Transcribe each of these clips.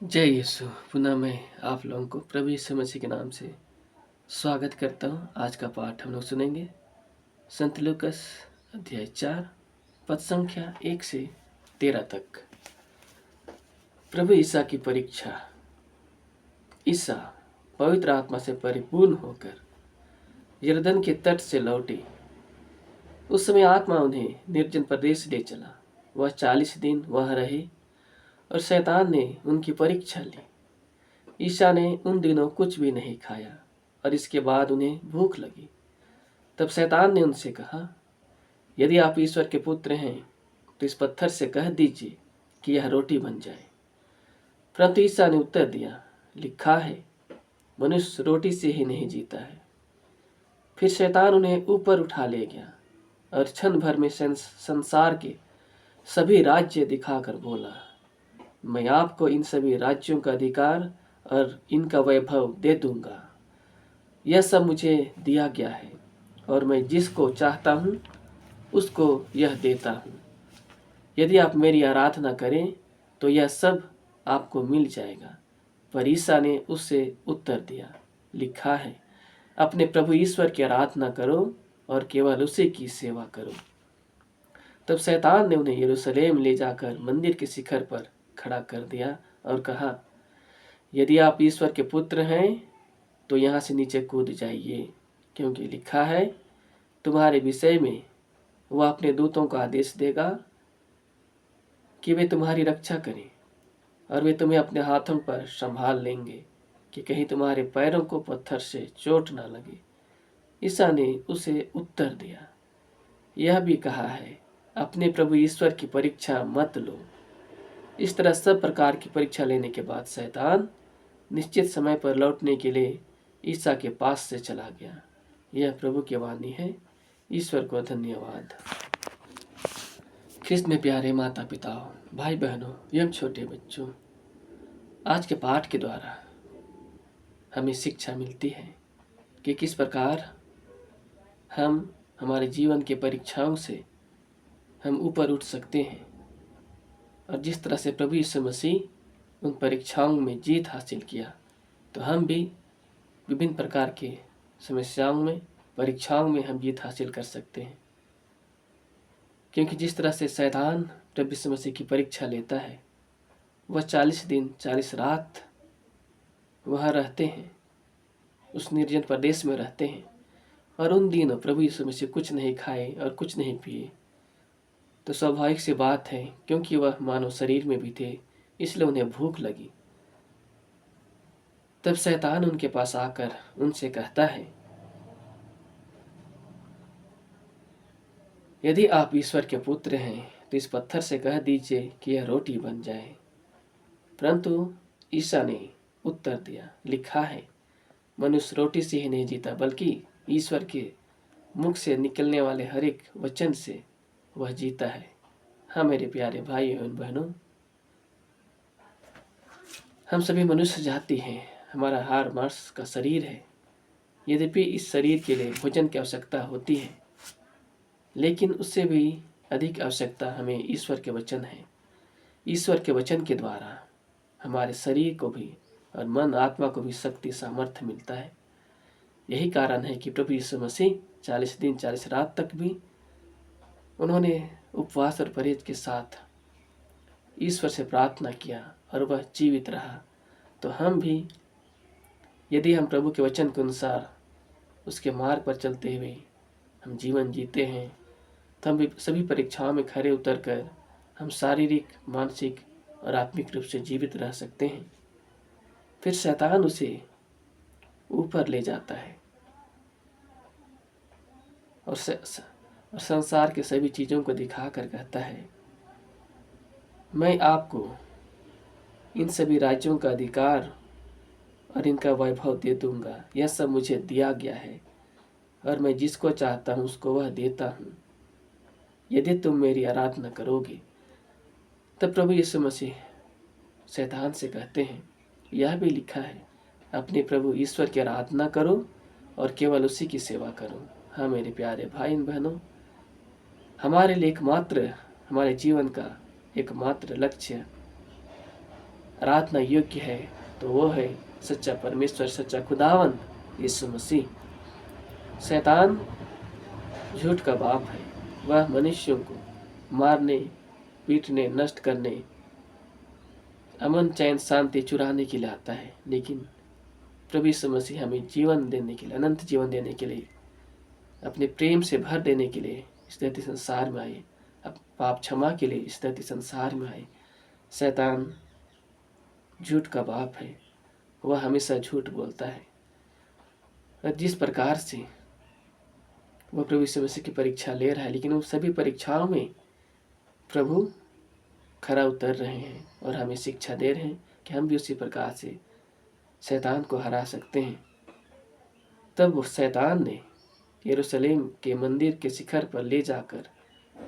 जय यीशु। पुनः मैं आप लोगों को प्रभु यीशु मसीह के नाम से स्वागत करता हूँ। आज का पाठ हम लोग सुनेंगे संत लूकस अध्याय 4 पद संख्या 1 से 13 तक। प्रभु ईसा की परीक्षा। ईसा पवित्र आत्मा से परिपूर्ण होकर यरदन के तट से लौटे। उस समय आत्मा उन्हें निर्जन प्रदेश ले चला। वह 40 दिन वह रहे और शैतान ने उनकी परीक्षा ली। ईसा ने उन दिनों कुछ भी नहीं खाया और इसके बाद उन्हें भूख लगी। तब शैतान ने उनसे कहा, यदि आप ईश्वर के पुत्र हैं तो इस पत्थर से कह दीजिए कि यह रोटी बन जाए। परंतु ईसा ने उत्तर दिया, लिखा है, मनुष्य रोटी से ही नहीं जीता है। फिर शैतान उन्हें ऊपर उठा ले गया और क्षण भर में संसार के सभी राज्य दिखाकर बोला, मैं आपको इन सभी राज्यों का अधिकार और इनका वैभव दे दूंगा। यह सब मुझे दिया गया है और मैं जिसको चाहता हूँ उसको यह देता हूँ। यदि आप मेरी आराधना करें तो यह सब आपको मिल जाएगा। पर ईसा ने उससे उत्तर दिया, लिखा है, अपने प्रभु ईश्वर की आराधना करो और केवल उसी की सेवा करो। तब शैतान ने उन्हें यरूशलेम ले जाकर मंदिर के शिखर पर खड़ा कर दिया और कहा, यदि आप ईश्वर के पुत्र हैं तो यहाँ से नीचे कूद जाइए, क्योंकि लिखा है, तुम्हारे विषय में वह अपने दूतों को आदेश देगा कि वे तुम्हारी रक्षा करें और वे तुम्हें अपने हाथों पर संभाल लेंगे कि कहीं तुम्हारे पैरों को पत्थर से चोट ना लगे। ईसा ने उसे उत्तर दिया, यह भी कहा है, अपने प्रभु ईश्वर की परीक्षा मत लो। इस तरह सब प्रकार की परीक्षा लेने के बाद शैतान निश्चित समय पर लौटने के लिए ईसा के पास से चला गया। यह प्रभु की वाणी है। ईश्वर को धन्यवाद। ख्रिस्त में प्यारे माता पिताओं, भाई बहनों एवं छोटे बच्चों, आज के पाठ के द्वारा हमें शिक्षा मिलती है कि किस प्रकार हम हमारे जीवन के परीक्षाओं से हम ऊपर उठ सकते हैं और जिस तरह से प्रभु यीशु मसीह उन परीक्षाओं में जीत हासिल किया, तो हम भी विभिन्न प्रकार के समस्याओं में, परीक्षाओं में हम जीत हासिल कर सकते हैं। क्योंकि जिस तरह से शैतान प्रभु यीशु मसीह की परीक्षा लेता है, वह 40 दिन 40 रात वहाँ रहते हैं, उस निर्जन प्रदेश में रहते हैं और उन दिनों प्रभु यीशु मसीह कुछ नहीं खाए और कुछ नहीं पिए। तो स्वाभाविक सी बात है, क्योंकि वह मानव शरीर में भी थे, इसलिए उन्हें भूख लगी। तब शैतान उनके पास आकर उनसे कहता है, यदि आप ईश्वर के पुत्र हैं तो इस पत्थर से कह दीजिए कि यह रोटी बन जाए। परंतु ईसा ने उत्तर दिया, लिखा है, मनुष्य रोटी से ही नहीं जीता बल्कि ईश्वर के मुख से निकलने वाले हर एक वचन से वह जीता है। हाँ मेरे प्यारे भाई एवं बहनों, हम सभी मनुष्य जाति हैं, हमारा हाड़ मांस का शरीर है। यद्यपि इस शरीर के लिए भोजन की आवश्यकता होती है, लेकिन उससे भी अधिक आवश्यकता हमें ईश्वर के वचन है। ईश्वर के वचन के द्वारा हमारे शरीर को भी और मन आत्मा को भी शक्ति सामर्थ्य मिलता है। यही कारण है कि प्रभु यीशु मसीह 40 दिन 40 रात तक भी उन्होंने उपवास और परहेज के साथ ईश्वर से प्रार्थना किया और वह जीवित रहा। तो हम भी, यदि हम प्रभु के वचन के अनुसार उसके मार्ग पर चलते हुए हम जीवन जीते हैं, तो हम भी सभी परीक्षाओं में खरे उतर कर हम शारीरिक, मानसिक और आत्मिक रूप से जीवित रह सकते हैं। फिर शैतान उसे ऊपर ले जाता है और संसार के सभी चीज़ों को दिखाकर कहता है, मैं आपको इन सभी राज्यों का अधिकार और इनका वैभव दे दूंगा। यह सब मुझे दिया गया है और मैं जिसको चाहता हूँ उसको वह देता हूँ, यदि तुम मेरी आराधना करोगे। तब प्रभु यीशु मसीह शैतान से कहते हैं, यह भी लिखा है, अपने प्रभु ईश्वर की आराधना करो और केवल उसी की सेवा करो। हाँ मेरे प्यारे भाई बहनों, हमारे लिए एकमात्र, हमारे जीवन का एकमात्र लक्ष्य आराधना योग्य है तो वो है सच्चा परमेश्वर, सच्चा खुदावन यीशु मसीह। शैतान झूठ का बाप है। वह मनुष्यों को मारने, पीटने, नष्ट करने, अमन, चैन, शांति चुराने के लिए आता है। लेकिन प्रभु यीशु मसीह हमें जीवन देने के लिए, अनंत जीवन देने के लिए, अपने प्रेम से भर देने के लिए इस धरती संसार में आए, अब पाप क्षमा के लिए इस धरती संसार में आए। शैतान झूठ का बाप है। वह हमेशा झूठ बोलता है। और जिस प्रकार से वह प्रभु यीशु मसीह की परीक्षा ले रहा है, लेकिन उन सभी परीक्षाओं में प्रभु खरा उतर रहे हैं और हमें शिक्षा दे रहे हैं कि हम भी उसी प्रकार से शैतान को हरा सकते हैं। तब उस शैतान ने यरूशलेम के मंदिर के शिखर पर ले जाकर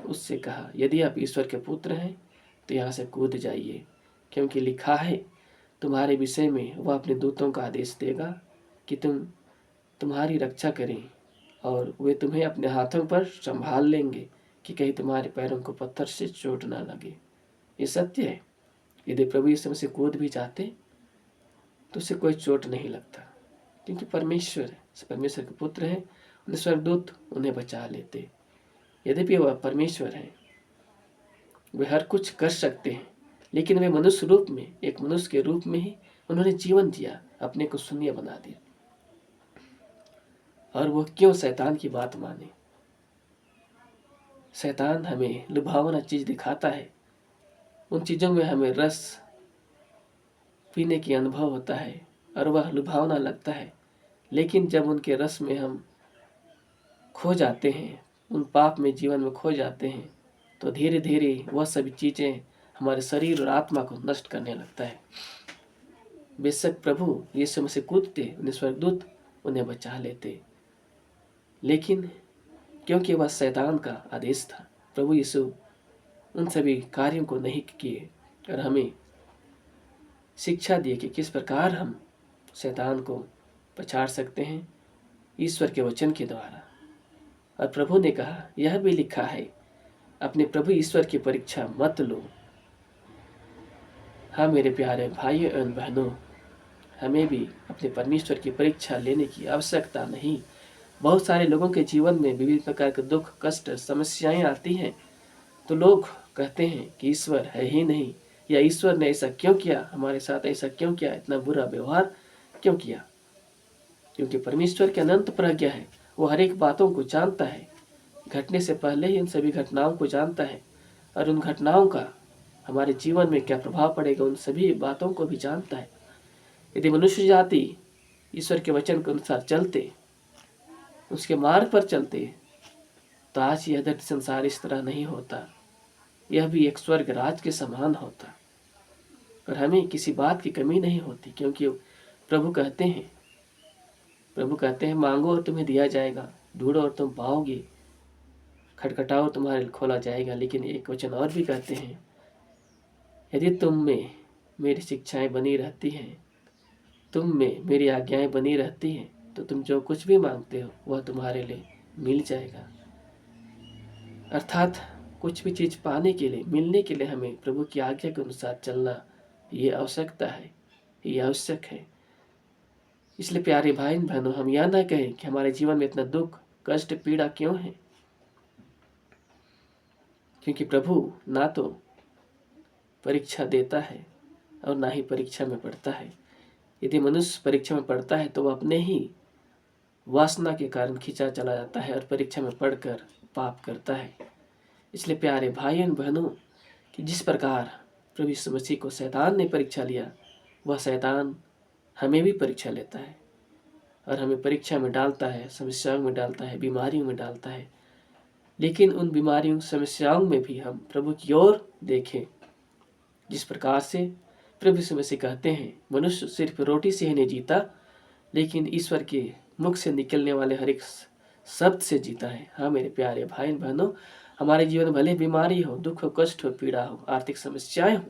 उससे कहा, यदि आप ईश्वर के पुत्र हैं तो यहाँ से कूद जाइए, क्योंकि लिखा है तुम्हारे विषय में वह अपने दूतों का आदेश देगा कि तुम्हारी रक्षा करें, और वे तुम्हें अपने हाथों पर संभाल लेंगे कि कहीं तुम्हारे पैरों को पत्थर से चोट ना लगे। ये सत्य है। यदि प्रभु यीशु मसीह कूद भी जाते तो उसे कोई चोट नहीं लगता, क्योंकि परमेश्वर है, परमेश्वर के पुत्र हैं। उन्हें स्वर्गदूत उन्हें बचा लेते। यद्यपि वह परमेश्वर है, वे हर कुछ कर सकते हैं, लेकिन वे मनुष्य रूप में, एक मनुष्य के रूप में ही उन्होंने जीवन दिया, अपने को शून्य बना दिया। और वो क्यों शैतान की बात माने? शैतान हमें लुभावना चीज दिखाता है। उन चीजों में हमें रस पीने की अनुभव होता है और वह लुभावना लगता है, लेकिन जब उनके रस में हम खो जाते हैं, उन पाप में जीवन में खो जाते हैं, तो धीरे धीरे वह सभी चीजें हमारे शरीर और आत्मा को नष्ट करने लगता है। बेशक प्रभु यीशु मसीह कूदते, उन्हें स्वर्गदूत उन्हें बचा लेते, लेकिन क्योंकि वह शैतान का आदेश था, प्रभु यीशु उन सभी कार्यों को नहीं किए और हमें शिक्षा दिए कि किस प्रकार हम शैतान को पछाड़ सकते हैं ईश्वर के वचन के द्वारा। और प्रभु ने कहा, यह भी लिखा है, अपने प्रभु ईश्वर की परीक्षा मत लो। हाँ मेरे प्यारे भाइयों एवं बहनों, हमें भी अपने परमेश्वर की परीक्षा लेने की आवश्यकता नहीं। बहुत सारे लोगों के जीवन में विभिन्न प्रकार के दुख, कष्ट, समस्याएं आती हैं, तो लोग कहते हैं कि ईश्वर है ही नहीं, या ईश्वर ने ऐसा क्यों किया, हमारे साथ ऐसा क्यों किया, इतना बुरा व्यवहार क्यों किया। क्योंकि परमेश्वर के अनंत प्रज्ञा है, वो हर एक बातों को जानता है, घटने से पहले ही उन सभी घटनाओं को जानता है, और उन घटनाओं का हमारे जीवन में क्या प्रभाव पड़ेगा उन सभी बातों को भी जानता है। यदि मनुष्य जाति ईश्वर के वचन के अनुसार चलते, उसके मार्ग पर चलते, तो आज यह धरती संसार इस तरह नहीं होता, यह भी एक स्वर्ग राज के समान होता। पर हमें किसी बात की कमी नहीं होती, क्योंकि प्रभु कहते हैं मांगो और तुम्हें दिया जाएगा, ढूंढो और तुम पाओगे, खटखटाओ तुम्हारे लिए खोला जाएगा। लेकिन एक वचन और भी कहते हैं, यदि तुम में मेरी शिक्षाएं बनी रहती हैं, तुम में मेरी आज्ञाएं बनी रहती हैं, तो तुम जो कुछ भी मांगते हो वह तुम्हारे लिए मिल जाएगा। अर्थात कुछ भी चीज पाने के लिए, मिलने के लिए हमें प्रभु की आज्ञा के अनुसार चलना ये आवश्यकता है, ये आवश्यक है। इसलिए प्यारे भाई बहनों, हम यह ना कहें कि हमारे जीवन में इतना दुख, कष्ट, पीड़ा क्यों है, क्योंकि प्रभु ना तो परीक्षा देता है और ना ही परीक्षा में पड़ता है। यदि मनुष्य परीक्षा में पड़ता है तो वह अपने ही वासना के कारण खींचा चला जाता है और परीक्षा में पढ़कर पाप करता है। इसलिए प्यारे भाइयों बहनों, कि जिस प्रकार प्रभु यीशु मसीह को शैतान ने परीक्षा लिया, वह शैतान हमें भी परीक्षा लेता है और हमें परीक्षा में डालता है, समस्याओं में डालता है, बीमारियों में डालता है। लेकिन उन बीमारियों, समस्याओं में भी हम प्रभु की ओर देखें। जिस प्रकार से प्रभु यीशु मसीह कहते हैं, मनुष्य सिर्फ रोटी से ही नहीं जीता, लेकिन ईश्वर के मुख से निकलने वाले हर एक शब्द से जीता है। हाँ मेरे प्यारे भाई बहनों, हमारे जीवन में भले बीमारी हो, दुख हो, कष्ट हो, पीड़ा हो, आर्थिक समस्याएं हो,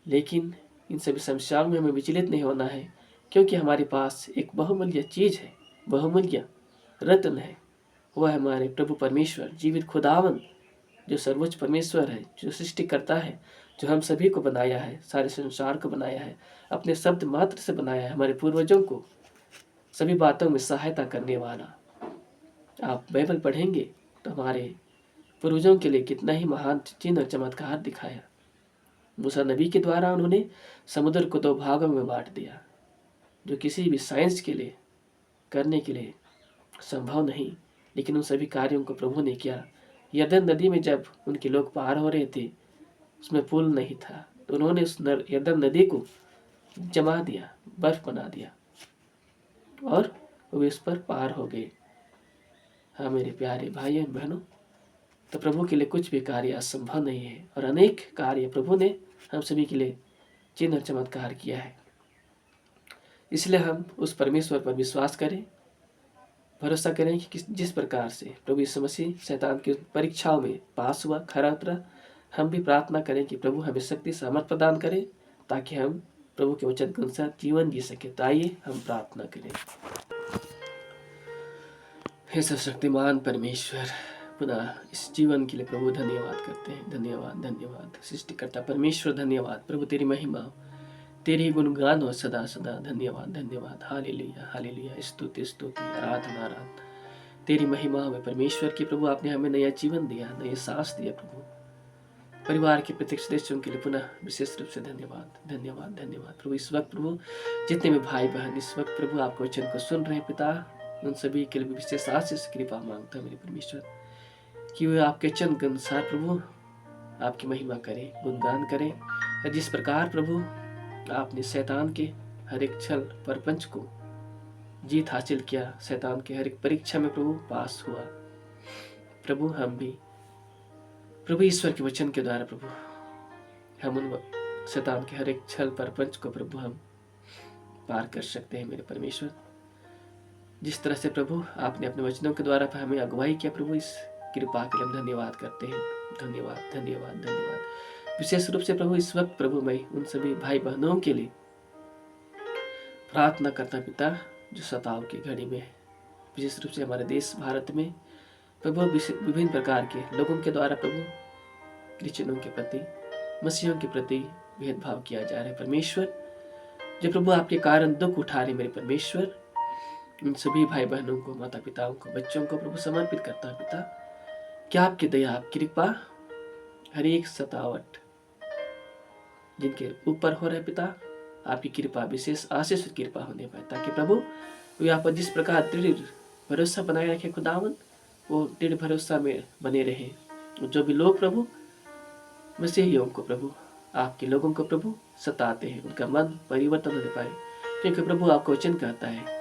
लेकिन इन सभी समस्याओं में हमें विचलित नहीं होना है, क्योंकि हमारे पास एक बहुमूल्य चीज है, बहुमूल्य रत्न है। वह है हमारे प्रभु परमेश्वर, जीवित खुदावन, जो सर्वोच्च परमेश्वर है, जो सृष्टि करता है, जो हम सभी को बनाया है, सारे संसार को बनाया है, अपने शब्द मात्र से बनाया है, हमारे पूर्वजों को सभी बातों में सहायता करने वाला। आप बाइबल पढ़ेंगे तो हमारे पूर्वजों के लिए कितना ही महान चिन्ह और चमत्कार दिखाया। मूसा नबी के द्वारा उन्होंने समुद्र को 2 भागों में बांट दिया, जो किसी भी साइंस के लिए करने के लिए संभव नहीं, लेकिन उन सभी कार्यों को प्रभु ने किया। यरदन नदी में जब उनके लोग पार हो रहे थे, उसमें पुल नहीं था, तो उन्होंने उस यरदन नदी को जमा दिया, बर्फ बना दिया और वो इस पर पार हो गए। हाँ मेरे प्यारे भाइयों बहनों, तो प्रभु के लिए कुछ भी कार्य असंभव नहीं है, और अनेक कार्य प्रभु ने हम सभी के लिए चिन्ह और चमत्कार किया है। इसलिए हम उस परमेश्वर पर विश्वास करें, भरोसा करें कि जिस प्रकार से प्रभु यीशु मसीह शैतान की परीक्षाओं में पास हुआ, खरा उतरा, हम भी प्रार्थना करें कि प्रभु हमें शक्ति सामर्थ प्रदान करें ताकि हम प्रभु के वचन के अनुसार जीवन जी सके। तो आइए हम प्रार्थना करें। हे सर्वशक्तिमान परमेश्वर, पुनः इस जीवन के लिए प्रभु धन्यवाद करते हैं। धन्यवाद धन्यवाद सृष्टिकर्ता परमेश्वर, धन्यवाद प्रभु, तेरी महिमा, तेरी गुणगान हो सदा सदा। धन्यवाद धन्यवाद, हालेलुया हालेलुया, स्तुति स्तुति, आराधना आराधना, तेरी महिमा में परमेश्वर की। प्रभु आपने हमें नया जीवन दिया, नए सांस दिया प्रभु। परिवार के प्रत्येक सदस्यों के लिए पुनः विशेष रूप से धन्यवाद धन्यवाद धन्यवाद प्रभु। इस वक्त प्रभु जितने भी भाई बहन इस वक्त प्रभु आपके वचन को सुन रहे हैं पिता, उन सभी के लिए विशेष आशीष कृपा मांगता है मेरे परमेश्वर, कि वे आपके वचन के अनुसार प्रभु आपकी महिमा करें, गुणगान करें। जिस प्रकार प्रभु आपने शैतान के हर एक छल परपंच को जीत हासिल किया, शैतान के हर एक परीक्षा में प्रभु पास हुआ, प्रभु हम भी प्रभु ईश्वर के वचन के द्वारा प्रभु हम उन शैतान के हर एक छल परपंच को प्रभु हम पार कर सकते हैं मेरे परमेश्वर। जिस तरह से प्रभु आपने अपने वचनों के द्वारा हमें अगुवाई किया प्रभु, इस कृपा के लिए हम धन्यवाद करते हैं। धन्यवाद धन्यवाद धन्यवाद। विशेष रूप से प्रभु इस वक्त प्रभु मैं उन सभी भाई बहनों के लिए प्रार्थना करता पिता जो सताव की घड़ी में, विशेष रूप से हमारे देश भारत में प्रभु विभिन्न प्रकार के लोगों के द्वारा प्रभु क्रिश्चियनों के प्रति, मसीहों के प्रति भेदभाव किया जा रहा है परमेश्वर। जो प्रभु आपके कारण दुख उठा रहे मेरे परमेश्वर, उन सभी भाई बहनों को, माता पिताओं को, बच्चों को प्रभु समर्पित करता है पिता। क्या आपकी दया, आपकी कृपा हर एक सतावट जिनके ऊपर हो रहे पिता, आपकी कृपा विशेष आशीष और कृपा होने पाए, ताकि प्रभु वे आप जिस प्रकार दृढ़ भरोसा बनाए रखे खुदावन, वो दृढ़ भरोसा में बने रहे। जो भी लोग प्रभु मसीहियों को प्रभु, आपके लोगों को प्रभु सताते हैं, उनका मन परिवर्तन हो पाए, क्योंकि प्रभु आपका वचन कहता है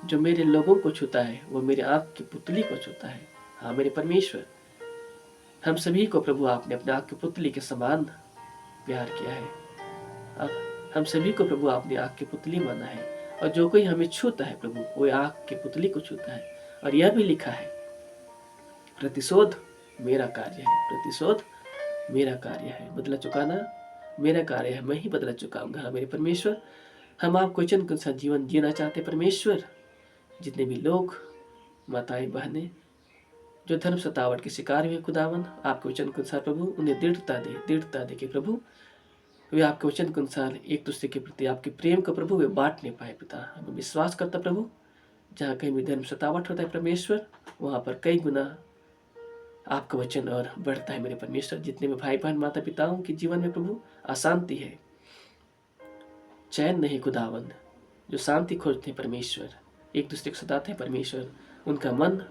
जो मेरे लोगों को छूता है वो मेरे आँख की पुतली को छूता है। हाँ मेरे परमेश्वर, हम सभी को प्रभु आपने अपने आँख की पुतली के समान प्यार किया है। अब हम सभी को प्रभु आपने आँख की पुतली माना है, और जो कोई हमें छूता है प्रभु वो आँख की पुतली को छूता है। और यह भी लिखा है प्रतिशोध मेरा कार्य है, प्रतिशोध मेरा कार्य है, बदला चुकाना मेरा कार्य है, मैं ही बदला चुकाऊंगा। मेरे परमेश्वर, हम आपको वचन के अनुसार जीवन जीना चाहते परमेश्वर। जितने भी लोग, माताएं बहनें जो धर्म सतावट के शिकार हुए खुदावन, आपके वचन के अनुसार प्रभु उन्हें दृढ़ता दे कि प्रभु वे आपके वचन के अनुसार एक दूसरे के प्रति आपके प्रेम को प्रभु वे बांटने पाए पिता। हम विश्वास करता प्रभु, जहाँ कहीं भी धर्म सतावट होता है परमेश्वर, वहाँ पर कई गुना आपका वचन और बढ़ता है मेरे परमेश्वर। जितने भी भाई बहन माता पिताओं के जीवन में प्रभु अशांति है, चैन नहीं खुदावन, जो शांति खोजते हैं परमेश्वर, एक दूसरे को सताते हैं परमेश्वर, उनका मन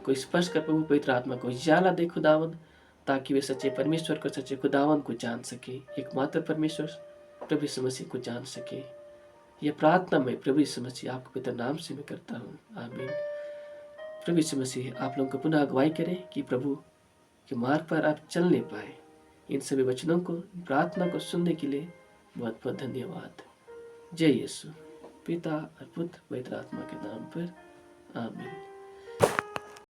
को स्पर्श कर प्रभु पवित्र आत्मा को उजाला दे खुदावन, ताकि वे सच्चे परमेश्वर को, सच्चे खुदावन को जान सके, एकमात्र परमेश्वर प्रभु यीशु मसीह को जान सके। यह प्रार्थना मैं प्रभु यीशु मसीह आपके पवित्र नाम से मैं करता हूँ, आमीन। प्रभु यीशु मसीह आप लोगों को पुनः अगुवाई करें कि प्रभु के मार्ग पर आप चलने पाए। इन सभी वचनों को, प्रार्थना को सुनने के लिए बहुत बहुत धन्यवाद। जय यीशु, पिता और पुत्र पवित्र आत्मा के नाम पर, आमीन।